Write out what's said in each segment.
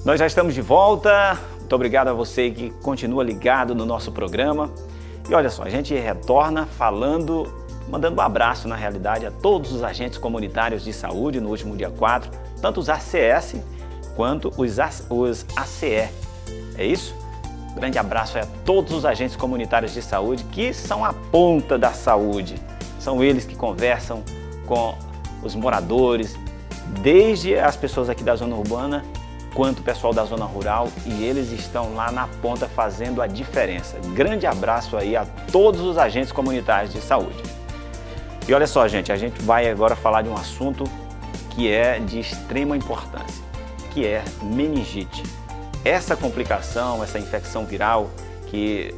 Nós já estamos de volta. Muito obrigado a você que continua ligado no nosso programa. E olha só, a gente retorna mandando um abraço, na realidade, a todos os agentes comunitários de saúde no último dia 4, tanto os ACS quanto os ACE. É isso? Grande abraço a todos os agentes comunitários de saúde que são a ponta da saúde. São eles que conversam com os moradores, desde as pessoas aqui da zona urbana, quanto o pessoal da zona rural, e eles estão lá na ponta fazendo a diferença. Grande abraço aí a todos os agentes comunitários de saúde. E olha só, gente, a gente vai agora falar de um assunto que é de extrema importância, que é meningite. Essa complicação, essa infecção viral, que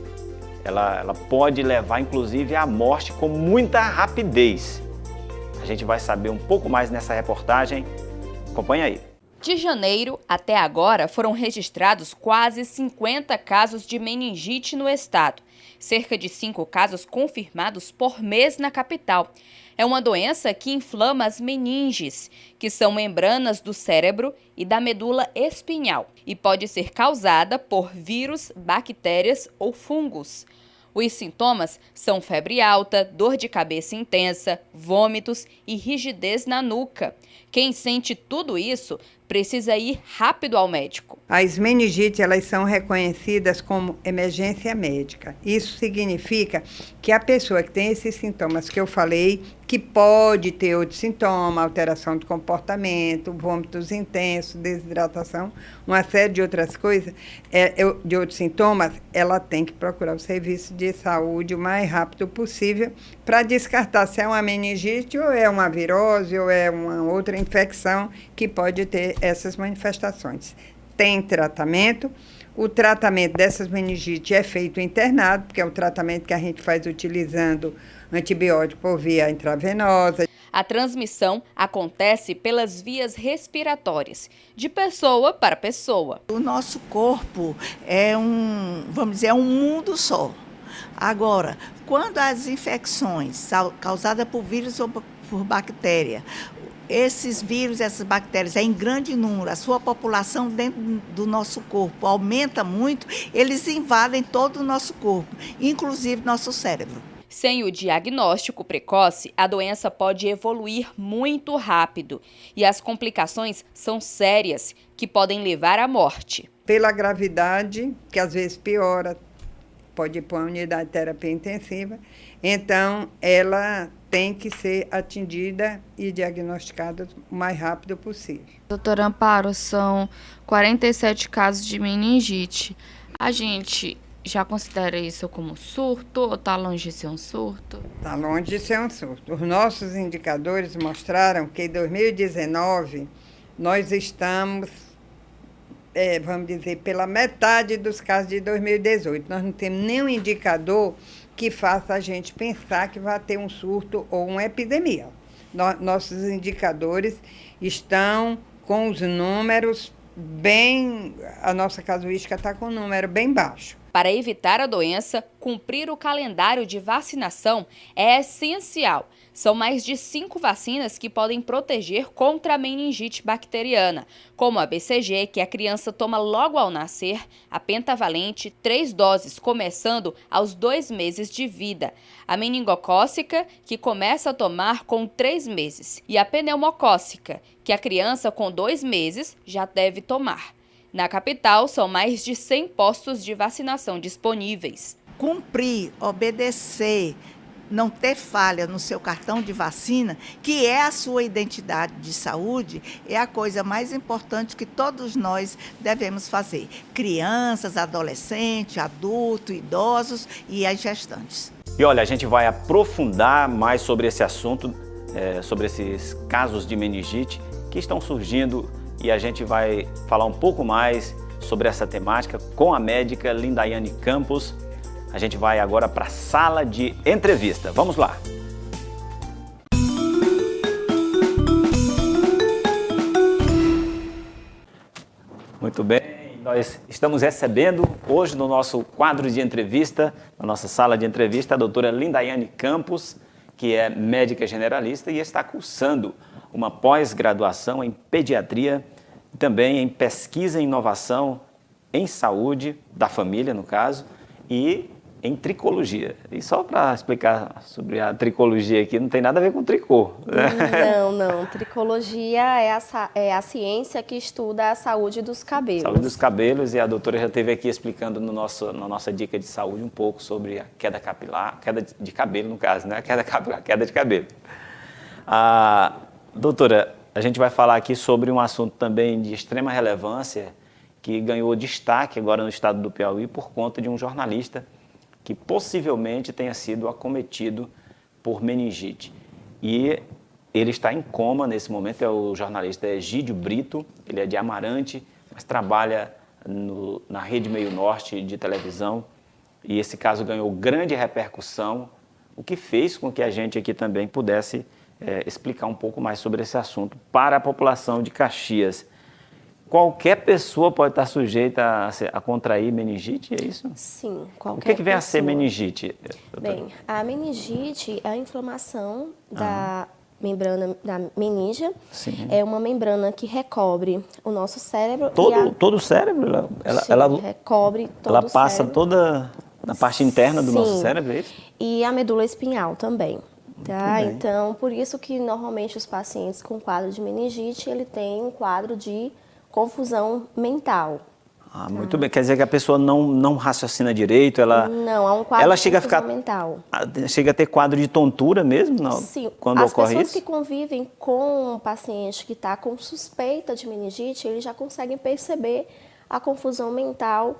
ela pode levar inclusive à morte com muita rapidez. A gente vai saber um pouco mais nessa reportagem. Acompanha aí. De janeiro até agora foram registrados quase 50 casos de meningite no estado, cerca de 5 casos confirmados por mês na capital. É uma doença que inflama as meninges, que são membranas do cérebro e da medula espinhal, e pode ser causada por vírus, bactérias ou fungos. Os sintomas são febre alta, dor de cabeça intensa, vômitos e rigidez na nuca. Quem sente tudo isso precisa ir rápido ao médico. As meningites, elas são reconhecidas como emergência médica. Isso significa que a pessoa que tem esses sintomas que eu falei, que pode ter outro sintoma, alteração do comportamento, vômitos intensos, desidratação, uma série de outras coisas, de outros sintomas, ela tem que procurar o serviço de saúde o mais rápido possível para descartar se é uma meningite ou é uma virose ou é uma outra infecção que pode ter essas manifestações. Tem tratamento. O tratamento dessas meningites é feito internado, porque é o tratamento que a gente faz utilizando antibiótico por via intravenosa. A transmissão acontece pelas vias respiratórias, de pessoa para pessoa. O nosso corpo é um mundo só. Agora, quando as infecções causadas por vírus ou por bactéria, esses vírus, essas bactérias, em grande número, a sua população dentro do nosso corpo aumenta muito, eles invadem todo o nosso corpo, inclusive nosso cérebro. Sem o diagnóstico precoce, a doença pode evoluir muito rápido e as complicações são sérias, que podem levar à morte. Pela gravidade, que às vezes piora, pode ir para uma unidade de terapia intensiva, então ela tem que ser atendida e diagnosticada o mais rápido possível. Doutora Amparo, são 47 casos de meningite. A gente já considera isso como surto ou está longe de ser um surto? Está longe de ser um surto. Os nossos indicadores mostraram que em 2019 nós estamos, vamos dizer, pela metade dos casos de 2018. Nós não temos nenhum indicador que faça a gente pensar que vai ter um surto ou uma epidemia. Nossos indicadores estão com os números a nossa casuística está com um número bem baixo. Para evitar a doença, cumprir o calendário de vacinação é essencial. São mais de 5 vacinas que podem proteger contra a meningite bacteriana, como a BCG, que a criança toma logo ao nascer, a pentavalente, 3 doses, começando aos 2 meses de vida, a meningocócica, que começa a tomar com 3 meses, e a pneumocócica, que a criança com 2 meses já deve tomar. Na capital, são mais de 100 postos de vacinação disponíveis. Cumprir, obedecer, não ter falha no seu cartão de vacina, que é a sua identidade de saúde, é a coisa mais importante que todos nós devemos fazer. Crianças, adolescentes, adultos, idosos e as gestantes. E olha, a gente vai aprofundar mais sobre esse assunto, sobre esses casos de meningite que estão surgindo, e a gente vai falar um pouco mais sobre essa temática com a médica Lindaiane Campos. A gente vai agora para a sala de entrevista. Vamos lá! Muito bem, nós estamos recebendo hoje no nosso quadro de entrevista, na nossa sala de entrevista, a doutora Lindaiane Campos, que é médica generalista e está cursando uma pós-graduação em pediatria também em pesquisa e inovação em saúde, da família no caso, e em tricologia. E só para explicar sobre a tricologia aqui, não tem nada a ver com tricô. Não. Tricologia é a ciência que estuda a saúde dos cabelos. Saúde dos cabelos, e a doutora já esteve aqui explicando na nossa dica de saúde um pouco sobre a queda capilar, queda de cabelo no caso, né? Queda capilar, queda de cabelo. Doutora, a gente vai falar aqui sobre um assunto também de extrema relevância que ganhou destaque agora no estado do Piauí por conta de um jornalista que possivelmente tenha sido acometido por meningite. E ele está em coma nesse momento, é o jornalista Egídio Brito, ele é de Amarante, mas trabalha na Rede Meio Norte de televisão, e esse caso ganhou grande repercussão, o que fez com que a gente aqui também pudesse explicar um pouco mais sobre esse assunto para a população de Caxias. Qualquer pessoa pode estar sujeita a contrair meningite, é isso? Sim, qualquer pessoa. O que vem a ser meningite, doutora? Bem, a meningite é a inflamação da membrana da meninge. Sim. É uma membrana que recobre o nosso cérebro. Todo o cérebro? Ela recobre todo o cérebro. Ela passa cérebro. toda na parte interna do Sim. nosso cérebro, é isso? E a medula espinhal também. Tá? bem. Então, por isso que normalmente os pacientes com quadro de meningite, ele tem um quadro de confusão mental. Muito bem. Quer dizer que a pessoa não raciocina direito, ela... Não, há um quadro ela de chega a confusão ficar, mental. Chega a ter quadro de tontura mesmo? Não? Sim. Quando As ocorre pessoas isso? que convivem com um paciente que está com suspeita de meningite, eles já conseguem perceber a confusão mental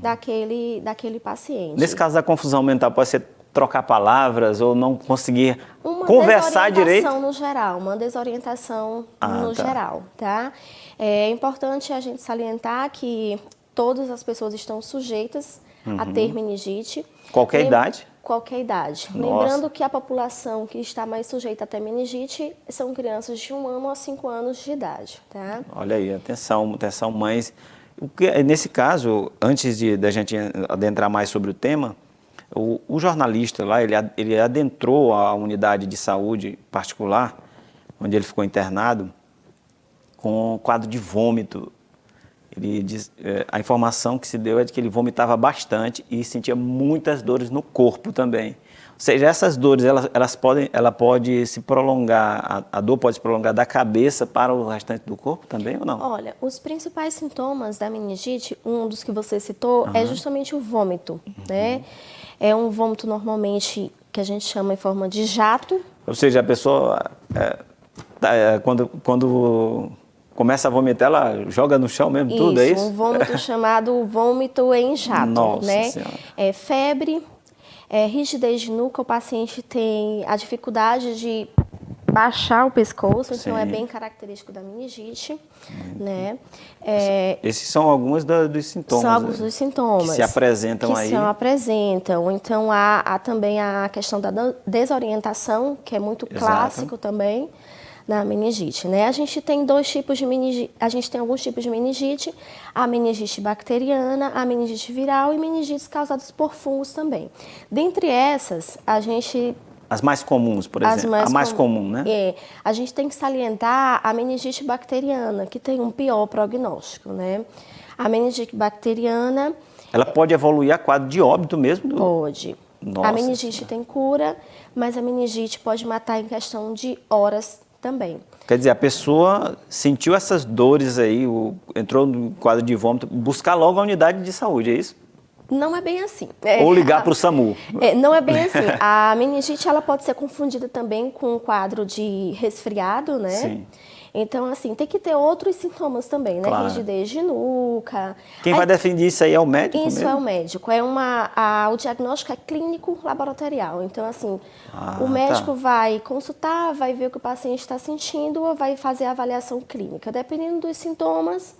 daquele paciente. Nesse caso da confusão mental, pode ser trocar palavras ou não conseguir Uma conversar direito? no geral, uma desorientação no tá. geral, tá? É importante a gente salientar que todas as pessoas estão sujeitas a ter meningite. Qualquer idade? Qualquer idade. Nossa. Lembrando que a população que está mais sujeita a ter meningite são crianças de 1 ano a 5 anos de idade, tá? Olha aí, atenção mães. Nesse caso, antes da gente adentrar mais sobre o tema, o jornalista lá, ele adentrou a unidade de saúde particular, onde ele ficou internado, com quadro de vômito. A informação que se deu é de que ele vomitava bastante e sentia muitas dores no corpo também. Ou seja, essas dores, ela pode se prolongar, a dor pode se prolongar da cabeça para o restante do corpo também ou não? Olha, os principais sintomas da meningite, um dos que você citou, é justamente o vômito, né? É um vômito normalmente que a gente chama em forma de jato. Ou seja, a pessoa, quando começa a vomitar, ela joga no chão mesmo, tudo, é isso? Um vômito chamado vômito em jato, Nossa né? Senhora. É febre, rigidez de nuca, o paciente tem a dificuldade de baixar o pescoço, então Sim. é bem característico da meningite, né? Esses são alguns dos sintomas. São alguns dos sintomas que se apresentam que aí. se apresentam. Então, há também a questão da desorientação, que é muito Exato. clássico também na meningite, né? A gente tem alguns tipos de meningite, a meningite bacteriana, a meningite viral e meningites causadas por fungos também. Dentre essas, a gente... As mais comuns, por exemplo. A mais comum, né? A gente tem que salientar a meningite bacteriana, que tem um pior prognóstico, né? A meningite bacteriana... Ela pode evoluir a quadro de óbito mesmo? Pode. Nossa A meningite tem cura, mas a meningite pode matar em questão de horas também. Quer dizer, a pessoa sentiu essas dores aí, entrou no quadro de vômito, buscar logo a unidade de saúde, é isso? Não é bem assim. Ou ligar para o SAMU. Não é bem assim. A meningite ela pode ser confundida também com um quadro de resfriado, né? Sim. Então, assim, tem que ter outros sintomas também, né? Claro. Rigidez de nuca. Quem vai definir isso aí é o médico Isso mesmo? é o médico. O diagnóstico é clínico laboratorial. Então, assim, o médico vai consultar, vai ver o que o paciente está sentindo ou vai fazer a avaliação clínica. Dependendo dos sintomas,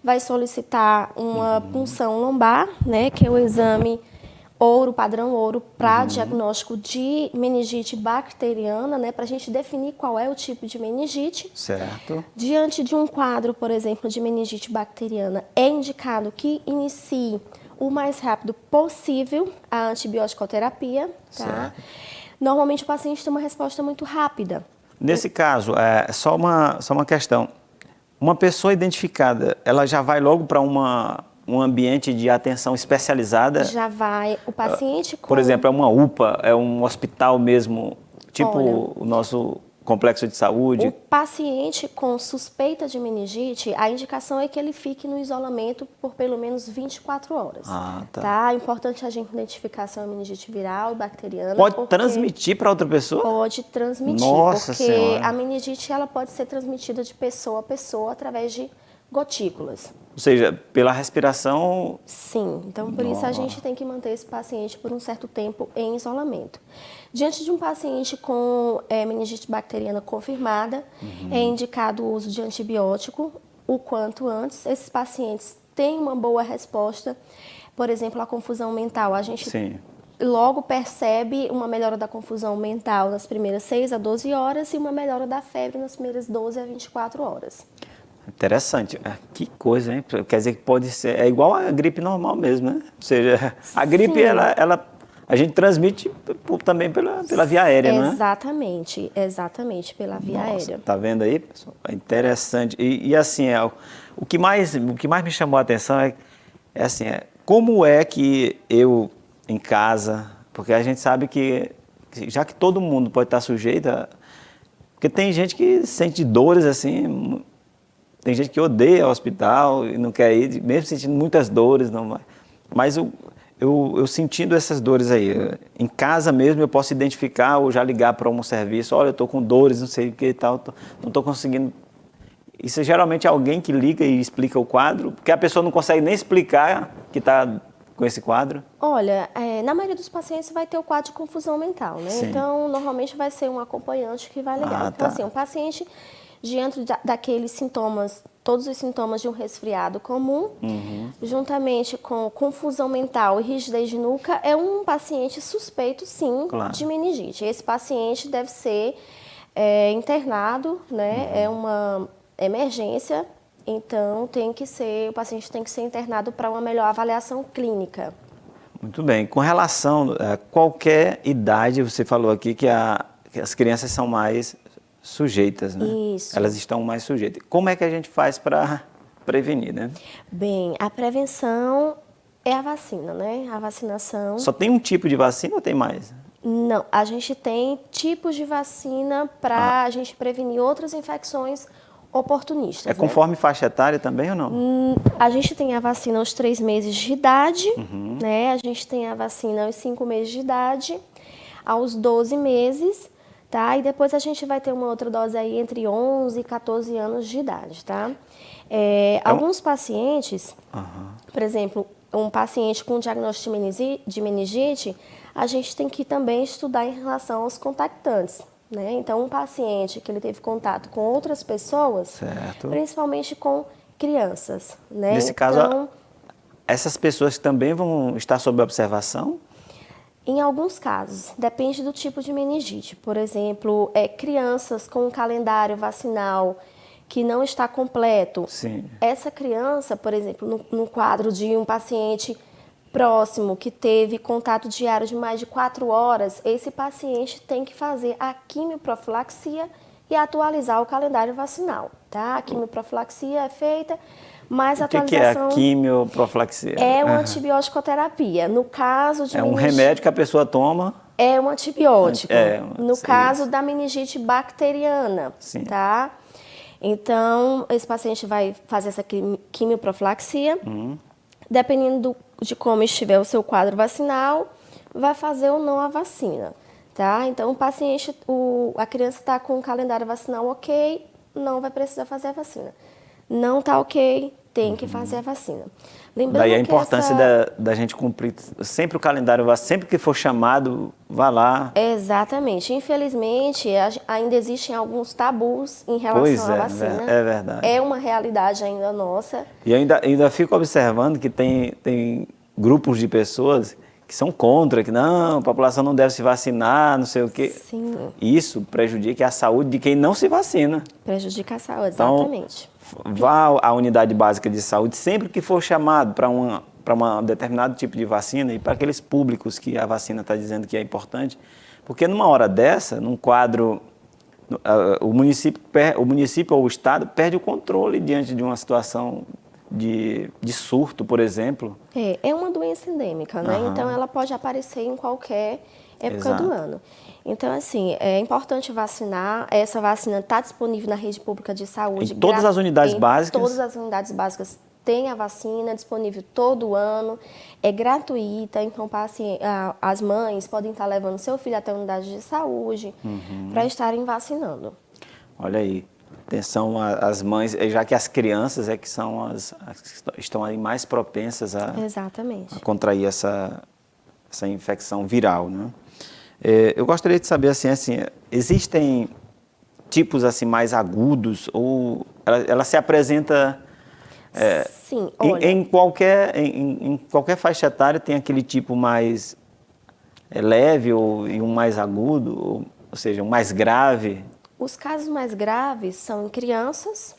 vai solicitar uma punção lombar, né? Que é o exame padrão ouro, para diagnóstico de meningite bacteriana, né? Para a gente definir qual é o tipo de meningite. Certo. Diante de um quadro, por exemplo, de meningite bacteriana, é indicado que inicie o mais rápido possível a antibiótico-terapia, tá? Certo. Normalmente o paciente tem uma resposta muito rápida. Nesse caso, só uma questão. uma pessoa identificada, ela já vai logo para um ambiente de atenção especializada? Já vai o paciente com... Por exemplo, é uma UPA, é um hospital mesmo, tipo Olha, o nosso complexo de saúde? O paciente com suspeita de meningite, a indicação é que ele fique no isolamento por pelo menos 24 horas. Ah, tá. Tá? É importante a gente identificar se é uma meningite viral, bacteriana. Pode transmitir para outra pessoa? Pode transmitir. Nossa porque Senhora. a meningite ela pode ser transmitida de pessoa a pessoa através de gotículas. Ou seja, pela respiração... Sim, então por isso a gente tem que manter esse paciente por um certo tempo em isolamento. Diante de um paciente com meningite bacteriana confirmada, é indicado o uso de antibiótico o quanto antes. Esses pacientes têm uma boa resposta, por exemplo, a confusão mental. A gente Sim. logo percebe uma melhora da confusão mental nas primeiras 6 a 12 horas e uma melhora da febre nas primeiras 12 a 24 horas. Interessante. Que coisa, hein? Quer dizer que pode ser... É igual a gripe normal mesmo, né? Ou seja, a gripe, Sim. a gente transmite também pela via aérea, não é? Exatamente, pela via aérea. Tá vendo aí, pessoal? É interessante. E assim, o que mais me chamou a atenção é assim, como é que eu, em casa... Porque a gente sabe que, já que todo mundo pode estar sujeito a... Porque tem gente que sente dores, assim... Tem gente que odeia o hospital e não quer ir, mesmo sentindo muitas dores, não vai. Mas eu sentindo essas dores aí, em casa mesmo eu posso identificar ou já ligar para um serviço, olha, eu estou com dores, não sei o que e tal, não estou conseguindo. Isso é geralmente alguém que liga e explica o quadro, porque a pessoa não consegue nem explicar que está com esse quadro. Olha, na maioria dos pacientes vai ter o quadro de confusão mental, né? Sim. Então, normalmente vai ser um acompanhante que vai ligar. Então, assim, um paciente... diante daqueles sintomas, todos os sintomas de um resfriado comum, juntamente com confusão mental e rigidez de nuca, é um paciente suspeito, sim, Claro. de meningite. Esse paciente deve ser internado, né? É uma emergência, então o paciente tem que ser internado para uma melhor avaliação clínica. Muito bem. Com relação a qualquer idade, você falou aqui que as crianças são mais sujeitas, né? Isso. Elas estão mais sujeitas. Como é que a gente faz para prevenir, né? Bem, a prevenção é a vacina, né? A vacinação... Só tem um tipo de vacina ou tem mais? Não, a gente tem tipos de vacina para a gente prevenir outras infecções oportunistas. É conforme faixa etária também ou não? A gente tem a vacina aos 3 meses de idade, né? A gente tem a vacina aos 5 meses de idade, aos 12 meses, tá? E depois a gente vai ter uma outra dose aí entre 11 e 14 anos de idade, tá? Alguns pacientes, por exemplo, um paciente com diagnóstico de meningite, a gente tem que também estudar em relação aos contactantes, né? Então, um paciente que ele teve contato com outras pessoas, Certo. principalmente com crianças, né? Nesse caso, essas pessoas também vão estar sob observação? Em alguns casos, depende do tipo de meningite. Por exemplo, crianças com um calendário vacinal que não está completo. Sim. Essa criança, por exemplo, no quadro de um paciente próximo que teve contato diário de mais de 4 horas, esse paciente tem que fazer a quimioprofilaxia e atualizar o calendário vacinal, tá? A quimioprofilaxia é feita, mas a atualização... O que é a quimioprofilaxia? É uma antibiótico-terapia. No caso de É um remédio que a pessoa toma? É um antibiótico. No sim, caso da meningite bacteriana, Sim. tá? Então, esse paciente vai fazer essa quimioprofilaxia. Dependendo de como estiver o seu quadro vacinal, vai fazer ou não a vacina, tá? Então, o paciente, a criança está com o calendário vacinal ok, não vai precisar fazer a vacina. Não está ok, tem que fazer a vacina. Lembrando Daí a que importância da gente cumprir sempre o calendário vacinal, sempre que for chamado, vá lá. Exatamente. Infelizmente, ainda existem alguns tabus em relação à vacina. É verdade. É uma realidade ainda nossa. E ainda fico observando que tem grupos de pessoas que são contra, que não, a população não deve se vacinar, não sei o quê. Sim. Isso prejudica a saúde de quem não se vacina. Prejudica a saúde, Então, exatamente. Vá à unidade básica de saúde sempre que for chamado para um determinado tipo de vacina e para aqueles públicos que a vacina está dizendo que é importante. Porque numa hora dessa, num quadro o município ou o estado perde o controle diante de uma situação de surto, por exemplo. É uma doença endêmica, né? Então, ela pode aparecer em qualquer época do ano. Então, assim, é importante vacinar. Essa vacina está disponível na rede pública de saúde. Em todas as unidades básicas? Todas as unidades básicas tem a vacina disponível todo ano. É gratuita, então as mães podem estar levando seu filho até a unidade de saúde para estarem vacinando. Olha aí. Atenção às mães, já que as crianças é que são as que estão aí mais propensas a contrair essa infecção viral, né? Eu gostaria de saber assim, existem tipos assim mais agudos ou ela se apresenta Sim, olha, em qualquer faixa etária tem aquele tipo mais leve e um mais agudo, ou seja, um mais grave? Os casos mais graves são em crianças,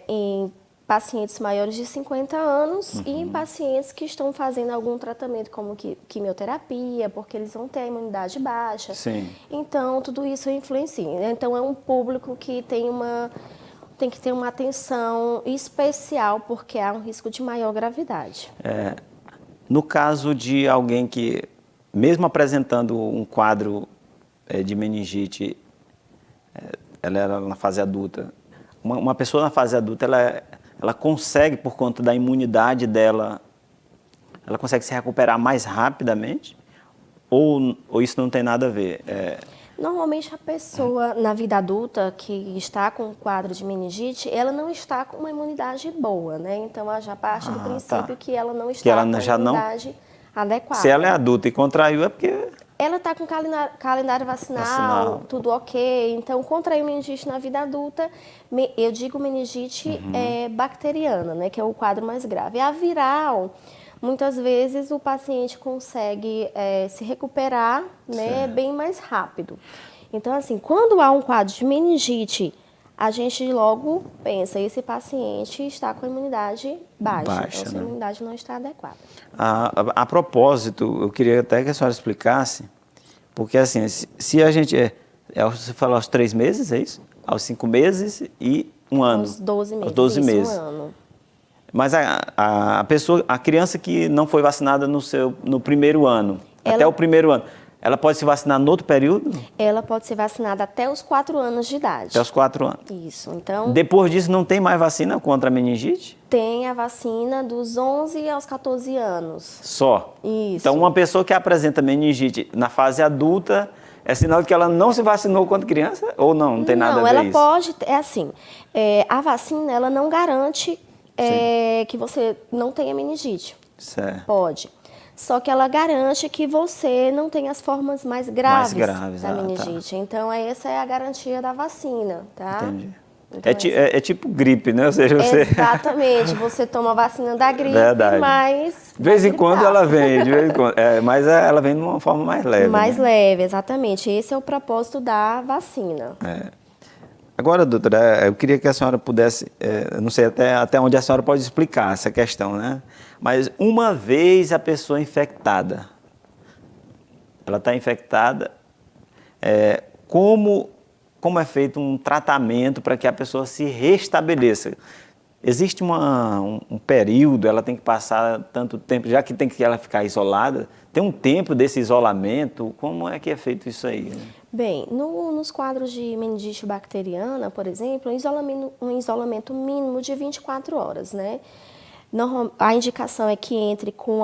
em pacientes maiores de 50 anos e em pacientes que estão fazendo algum tratamento como quimioterapia, porque eles vão ter a imunidade baixa. Sim. Então, tudo isso influencia. Então, é um público que tem que ter uma atenção especial, porque há um risco de maior gravidade. No caso de alguém que, mesmo apresentando um quadro de meningite, ela era na fase adulta, uma pessoa na fase adulta, ela consegue, por conta da imunidade dela, ela consegue se recuperar mais rapidamente? Ou isso não tem nada a ver? Normalmente, a pessoa na vida adulta que está com um quadro de meningite, ela não está com uma imunidade boa, né? Então, ela já parte do princípio que ela não está com uma imunidade adequada. Se ela é adulta e contraiu, é porque... Ela está com calendário vacinal, tudo ok. Então, contrair meningite na vida adulta, eu digo meningite bacteriana, né? Que é o quadro mais grave. A viral, muitas vezes o paciente consegue se recuperar, né, bem mais rápido. Então, assim, quando há um quadro de meningite, a gente logo pensa, esse paciente está com a imunidade baixa, então sua imunidade não está adequada. A propósito, eu queria até que a senhora explicasse, porque assim, se a gente, você falou aos 3 meses, é isso? Aos 5 meses e 1 ano? Aos 12 meses, aos 12 meses. 1 ano. Mas a criança que não foi vacinada no primeiro ano, até o primeiro ano, ela pode se vacinar no outro período? Ela pode ser vacinada até os 4 anos de idade. Até os 4 anos. Isso, então... Depois disso, não tem mais vacina contra a meningite? Tem a vacina dos 11 aos 14 anos. Só? Isso. Então, uma pessoa que apresenta meningite na fase adulta, é sinal de que ela não se vacinou quando criança? Ou não? Não tem nada a ver ela isso? pode... É assim, a vacina, ela não garante que você não tenha meningite. Certo. Pode. Só que ela garante que você não tem as formas mais graves da meningite. Então, essa é a garantia da vacina, tá? Entendi. Então, é tipo gripe, né? Ou seja, você... Exatamente. Você toma a vacina da gripe, mas... De vez em quando ela vem, mas ela vem de uma forma mais leve. Mais leve, exatamente. Esse é o propósito da vacina. Agora, doutora, eu queria que a senhora pudesse, não sei até onde a senhora pode explicar essa questão, né? Mas uma vez a pessoa infectada, ela está infectada, como é feito um tratamento para que a pessoa se restabeleça? Existe um período, ela tem que passar tanto tempo, já que tem que ela ficar isolada, tem um tempo desse isolamento, como é que é feito isso aí? Né? Bem, nos quadros de meningite bacteriana, por exemplo, um isolamento mínimo de 24 horas, né? A indicação é que entre com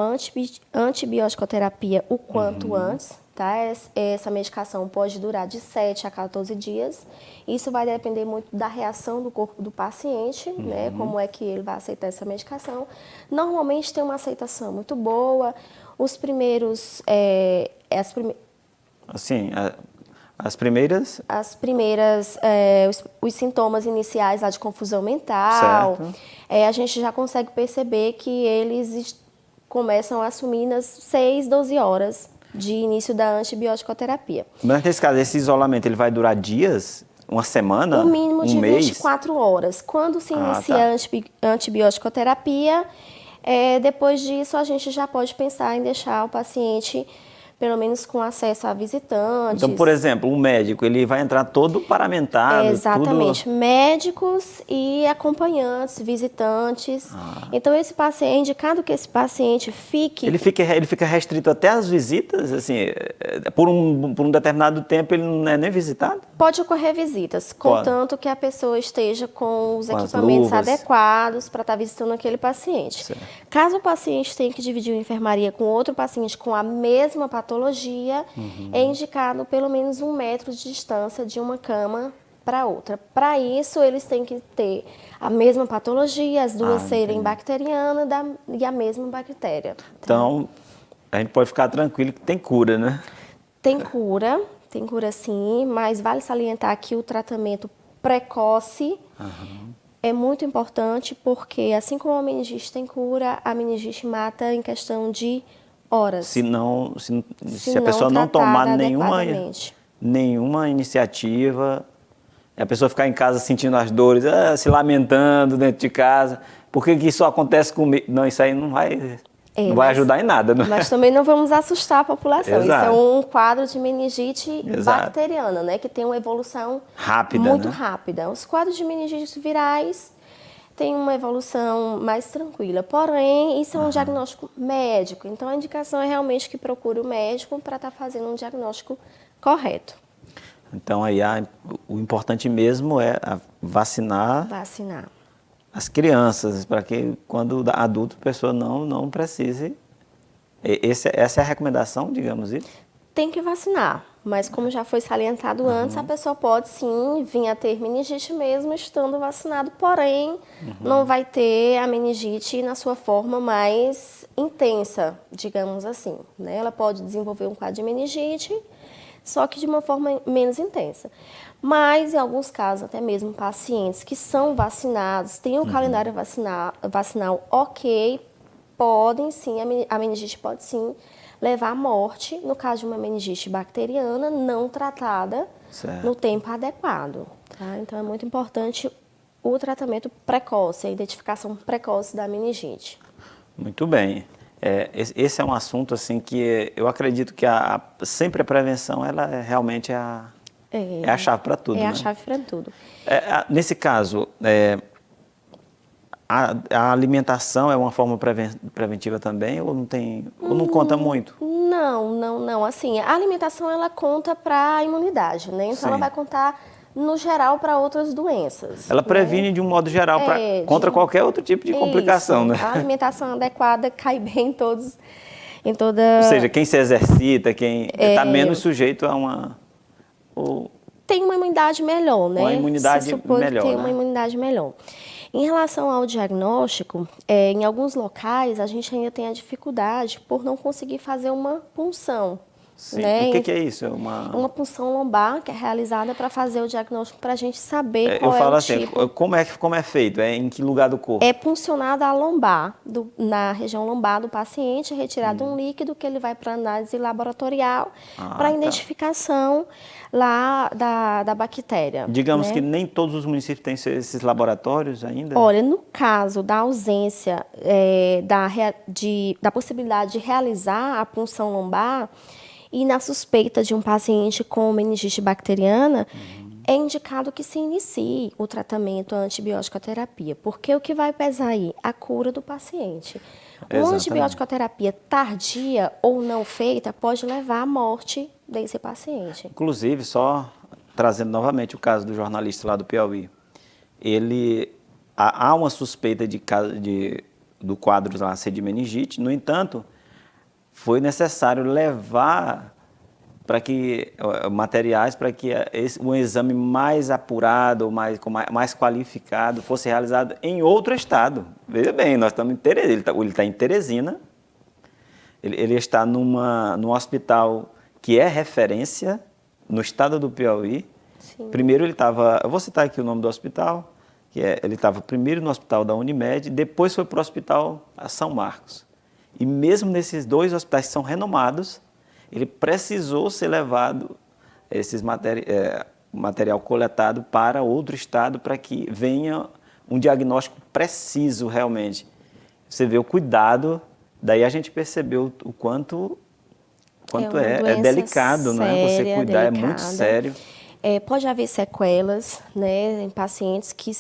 antibiótico-terapia o quanto antes, tá? Essa medicação pode durar de 7 a 14 dias. Isso vai depender muito da reação do corpo do paciente, né? Como é que ele vai aceitar essa medicação. Normalmente tem uma aceitação muito boa. Os primeiros... Assim, as primeiras... os sintomas iniciais lá de confusão mental, a gente já consegue perceber que eles começam a assumir nas 6, 12 horas de início da antibiótico-terapia. Mas nesse caso, esse isolamento, ele vai durar dias? Uma semana? O mínimo de mês? 24 horas. Quando se inicia a antibiótico-terapia, depois disso a gente já pode pensar em deixar o paciente pelo menos com acesso a visitantes. Então, por exemplo, o médico, ele vai entrar todo paramentado, Exatamente, tudo... médicos e acompanhantes, visitantes. Então, esse paciente, é indicado que esse paciente fique... Ele fica restrito até às visitas, assim, por um determinado tempo ele não é nem visitado? Pode ocorrer visitas, contanto que a pessoa esteja com os Com as equipamentos luvas. adequados para estar visitando aquele paciente. Certo. Caso o paciente tenha que dividir uma enfermaria com outro paciente com a mesma patologia, é indicado pelo menos 1 metro de distância de uma cama para outra. Para isso, eles têm que ter a mesma patologia, as duas serem bacterianas e a mesma bactéria. Tá? Então, a gente pode ficar tranquilo que tem cura, né? Tem cura sim, mas vale salientar que o tratamento precoce é muito importante porque, assim como a meningite tem cura, a meningite mata em questão de horas. Se a pessoa não tomar nenhuma iniciativa, a pessoa ficar em casa sentindo as dores, se lamentando dentro de casa, por que isso acontece comigo? Não, isso aí não vai ajudar em nada. Não é? Mas também não vamos assustar a população. Exato. Isso é um quadro de meningite bacteriana, né, que tem uma evolução muito rápida. Os quadros de meningite virais têm uma evolução mais tranquila. Porém, isso é um diagnóstico médico. Então, a indicação é realmente que procure o médico para estar fazendo um diagnóstico correto. Então, aí o importante mesmo é vacinar as crianças, para que quando adulto a pessoa não precise. Essa é a recomendação, digamos isso? Tem que vacinar, mas como já foi salientado antes, a pessoa pode sim vir a ter meningite mesmo estando vacinado, porém não vai ter a meningite na sua forma mais intensa, digamos assim, né? Ela pode desenvolver um quadro de meningite, só que de uma forma menos intensa. Mas, em alguns casos, até mesmo pacientes que são vacinados, têm um calendário vacinal ok, podem sim, a meningite pode sim levar à morte, no caso de uma meningite bacteriana não tratada no tempo adequado. Tá? Então, é muito importante o tratamento precoce, a identificação precoce da meningite. Muito bem. Esse é um assunto assim que eu acredito que sempre a prevenção ela realmente é a chave para tudo. É a né? chave para tudo. Nesse caso, a alimentação é uma forma preventiva também ou não conta muito? Não. Assim, a alimentação ela conta para a imunidade, né? Então Sim. ela vai contar no geral para outras doenças. Ela previne de um modo geral contra qualquer outro tipo de complicação, né? A alimentação adequada cai bem em toda... Ou seja, quem se exercita, quem está menos sujeito a tem uma imunidade melhor, né? Uma imunidade se supõe melhor, que tem né? uma imunidade melhor. Em relação ao diagnóstico, em alguns locais a gente ainda tem a dificuldade por não conseguir fazer uma punção. Sim. Né? O que é isso? Uma punção lombar que é realizada para fazer o diagnóstico para a gente saber qual eu falo é o assim, tipo. como é feito? Em que lugar do corpo? É puncionada a lombar, na região lombar do paciente, retirado um líquido que ele vai para análise laboratorial para identificação lá da bactéria. Digamos né? que nem todos os municípios têm esses laboratórios ainda? Olha, no caso da ausência da possibilidade de realizar a punção lombar e na suspeita de um paciente com meningite bacteriana, é indicado que se inicie o tratamento a antibiótico-terapia, porque o que vai pesar aí? A cura do paciente. Uma antibiótico-terapia tardia ou não feita pode levar à morte desse paciente. Inclusive, só trazendo novamente o caso do jornalista lá do Piauí, há uma suspeita do quadro lá ser de meningite, no entanto, foi necessário levar materiais para que um exame mais apurado, mais qualificado, fosse realizado em outro estado. Veja bem, nós estamos em Teresina, ele está em Teresina, ele está num hospital que é referência no estado do Piauí. Sim. Primeiro eu vou citar aqui o nome do hospital, ele estava primeiro no hospital da Unimed, depois foi para o hospital São Marcos. E mesmo nesses 2 hospitais que são renomados, ele precisou ser levado, material coletado para outro estado para que venha um diagnóstico preciso realmente. Você vê o cuidado, daí a gente percebeu o quanto quanto uma é doença delicado, né? Você séria, cuidar é muito delicada. sério. Pode haver sequelas, né, em pacientes que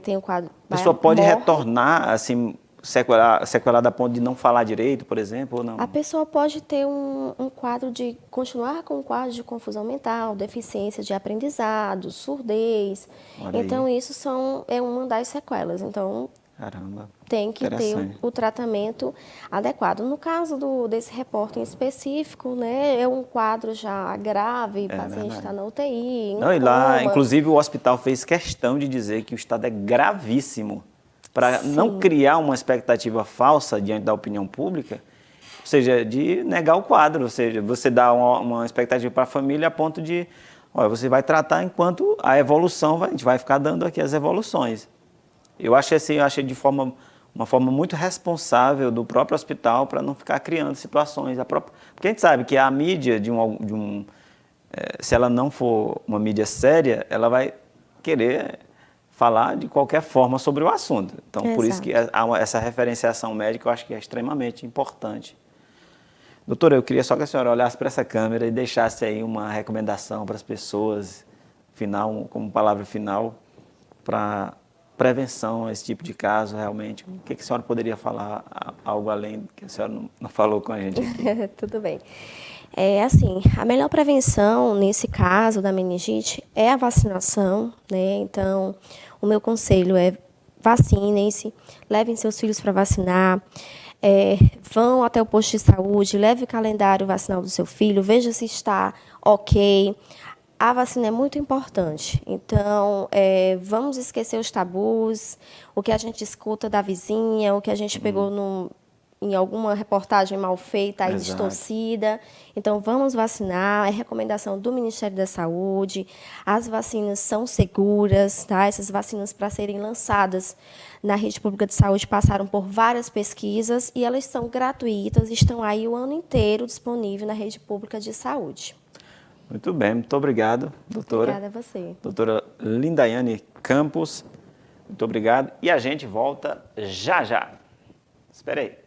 têm o quadro. A pessoa pode morre. retornar, assim, sequelada a ponto de não falar direito, por exemplo, ou não? A pessoa pode ter um quadro de continuar com um quadro de confusão mental, deficiência de aprendizado, surdez. Olha Então aí. isso é uma das sequelas. Então Caramba. tem que ter Interessante. o tratamento adequado. No caso desse repórter em específico, né, é um quadro já grave, o paciente verdade. está na UTI, Não, e lá, coma. inclusive, o hospital fez questão de dizer que o estado é gravíssimo, para não Sim. criar uma expectativa falsa diante da opinião pública, ou seja, de negar o quadro, ou seja, você dá uma expectativa para a família a ponto de, olha, você vai tratar enquanto a evolução, a gente vai ficar dando aqui as evoluções. Eu achei assim, uma forma muito responsável do próprio hospital para não ficar criando situações. Porque a gente sabe que a mídia se ela não for uma mídia séria, ela vai querer falar de qualquer forma sobre o assunto. Então, por isso que essa referenciação médica eu acho que é extremamente importante. Doutora, eu queria só que a senhora olhasse para essa câmera e deixasse aí uma recomendação para as pessoas, como palavra final, para prevenção a esse tipo de caso, realmente. O que a senhora poderia falar, algo além que a senhora não falou com a gente aqui? Tudo bem. Assim, a melhor prevenção nesse caso da meningite é a vacinação, né? Então, o meu conselho é vacinem-se, levem seus filhos para vacinar, vão até o posto de saúde, leve o calendário vacinal do seu filho, veja se está ok. A vacina é muito importante, então vamos esquecer os tabus, o que a gente escuta da vizinha, o que a gente pegou em alguma reportagem mal feita, aí distorcida. Então, vamos vacinar, é recomendação do Ministério da Saúde, as vacinas são seguras, tá? Essas vacinas, para serem lançadas na rede pública de saúde, passaram por várias pesquisas e elas são gratuitas, estão aí o ano inteiro disponível na rede pública de saúde. Muito bem, muito obrigado, doutora. Obrigada a você. Doutora Lindaiane Campos, muito obrigado. E a gente volta já já. Espera aí.